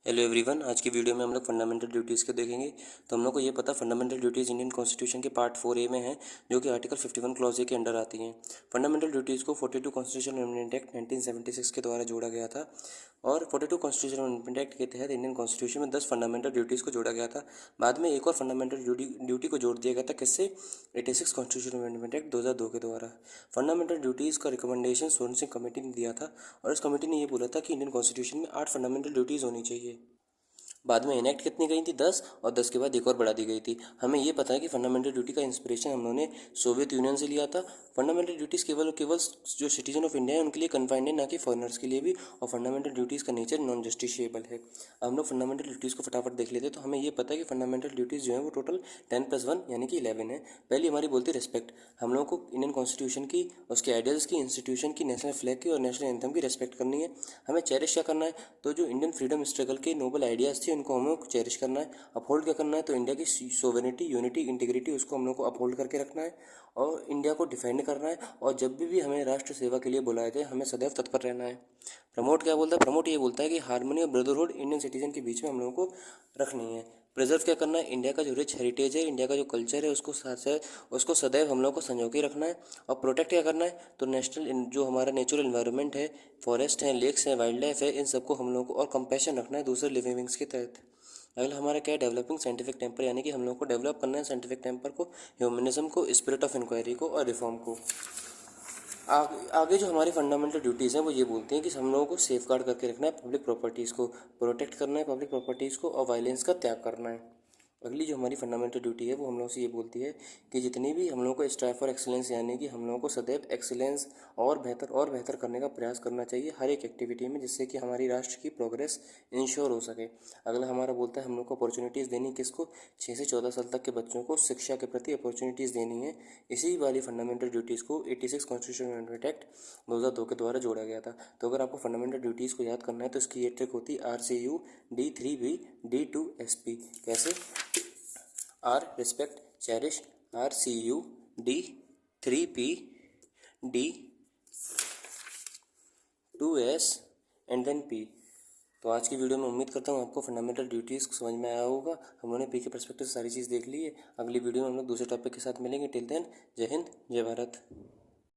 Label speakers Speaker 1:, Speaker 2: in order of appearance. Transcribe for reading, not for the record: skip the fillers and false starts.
Speaker 1: Hello everyone, आज की video में हम लोग फंडामेंटल ड्यूटीज़ के देखेंगे। तो हम लोग को ये पता फंडामेंटल ड्यूटीज़ इंडियन कॉन्स्टिट्यूशन के पार्ट 4A में है, जो कि आर्टिकल 51 क्लॉज ए के अंडर आती हैं। फंडामेंटल ड्यूटीज़ को 42 कॉन्स्टिट्यूशन अमेंडमेंट एक्ट 1976 के द्वारा जोड़ा गया था और 42 कॉन्स्टिट्यूशन अमेंडमेंट एक्ट के तहत इंडियन कॉन्स्टिट्यूशन में 10 फंडामेंटल ड्यूटीज़ को जोड़ा गया था। बाद में एक और फंडामेंटल ड्यूटी को जोड़ दिया गया था, किससे? 86 कॉन्स्टिट्यूशन अमेंडमेंट एक्ट 2002 के द्वारा। फंडामेंटल ड्यूटीज़ का रिकमेंडेशन सोरेन सिंह कमेटी ने दिया था और इस कमेटी ने ये बोला था कि इंडियन कॉन्स्टिट्यूशन में 8 फंडामेंटल ड्यूटीज़ होनी चाहिए। बाद में इनेक्ट कितनी गई थी? 10, और 10 के बाद एक और बढ़ा दी गई थी। हमें ये पता है कि फंडामेंटल ड्यूटी का इंस्पिरेशन हम लोगों ने सोवियत यूनियन से लिया था। फंडामेंटल ड्यूटीज़ केवल केवल जो सिटीजन ऑफ इंडिया है उनके लिए कन्फाइंड है, ना कि फॉरेनर्स के लिए भी। और फंडामेंटल ड्यूटीज़ का नेचर नॉन जस्टिशिएबल है। अब हम लोग फंडामेंटल ड्यूटीज़ को फटाफट देख लेते हैं। तो हमें ये पता है कि फंडामेंटल ड्यूटीज़ जो है वो टोटल 10+1 यानी कि 11 है। पहली हमारी बोलती है रिस्पेक्ट। हम लोगों को इंडियन कॉन्स्टिट्यूशन की, उसके आइडियल्स की, इंस्टीट्यूशन की, नेशनल फ्लैग की और नेशनल एंथम की रिस्पेक्ट करनी है। हमें चेरिश क्या करना है? तो जो इंडियन फ्रीडम स्ट्रगल के नोबल आइडियाज़ थे उनको हमें चेरिश करना है। अपहोल्ड क्या करना है? तो इंडिया की सोवेनिटी, यूनिटी, इंटीग्रिटी, उसको हम लोग को अपहोल्ड करके रखना है और इंडिया को डिफेंड करना है। और जब भी हमें राष्ट्र सेवा के लिए बुलाया जाए हमें सदैव तत्पर रहना है। प्रमोट क्या बोलता है? प्रमोट ये बोलता है कि हार्मनी और ब्रदरहुड इंडियन सिटीजन के बीच में हम लोगों को रखनी है। प्रिजर्व क्या करना है? इंडिया का जो रिच हेरिटेज है, इंडिया का जो कल्चर है, उसको साथ साथ उसको सदैव हम लोग को संजो के रखना है। और प्रोटेक्ट क्या करना है? तो नेशनल जो हमारा नेचुरल इन्वायरमेंट है, फॉरेस्ट हैं, लेक्स हैं, वाइल्ड लाइफ है, इन सबको हम लोग को और कंपैशन रखना है दूसरे लिविंग बींग्स के तहत। अगला हमारा क्या है? डेवलपिंग साइंटिफिक टेम्पर, यानी कि हम लोग को डेवलप करना है साइंटिफिक टेम्पर को, ह्यूमनिज्म को, स्पिरिट ऑफ इंक्वायरी को और रिफॉर्म को। आगे जो हमारी फंडामेंटल ड्यूटीज़ हैं वो ये बोलती हैं कि हम लोगों को सेफ गार्ड करके रखना है, पब्लिक प्रॉपर्टीज़ को प्रोटेक्ट करना है, पब्लिक प्रॉपर्टीज़ को, और वायलेंस का त्याग करना है। अगली जो हमारी फंडामेंटल ड्यूटी है वो हम लोग से ये बोलती है कि जितनी भी हम लोगों को स्ट्राइव फॉर एक्सीलेंस, यानी कि हम लोगों को सदैव एक्सीलेंस और बेहतर करने का प्रयास करना चाहिए हर एक एक्टिविटी में, जिससे कि हमारी राष्ट्र की प्रोग्रेस इंश्योर हो सके। अगला हमारा बोलता है हम लोग को अपॉर्चुनिटीज़ देनी, किसको? 6 से 14 साल तक के बच्चों को शिक्षा के प्रति अपॉर्चुनिटीज़ देनी है। इसी वाली फंडामेंटल ड्यूटीज़ को 86 कॉन्स्टिट्यूशन अमेंडमेंट एक्ट 2002 के द्वारा जोड़ा गया था। तो अगर आपको फंडामेंटल ड्यूटीज़ को याद करना है तो इसकी ये ट्रिक होती है RCU D3B D2SP। कैसे? R respect, cherish, RCU D3P D2S and then P। तो आज की वीडियो में उम्मीद करता हूँ आपको फंडामेंटल ड्यूटीज़ समझ में आया होगा। हम लोगों ने पी के परस्पेक्टिव से सारी चीज़ देख ली है। अगली वीडियो में हम लोग दूसरे टॉपिक के साथ मिलेंगे। टिल देन, जय हिंद, जय भारत।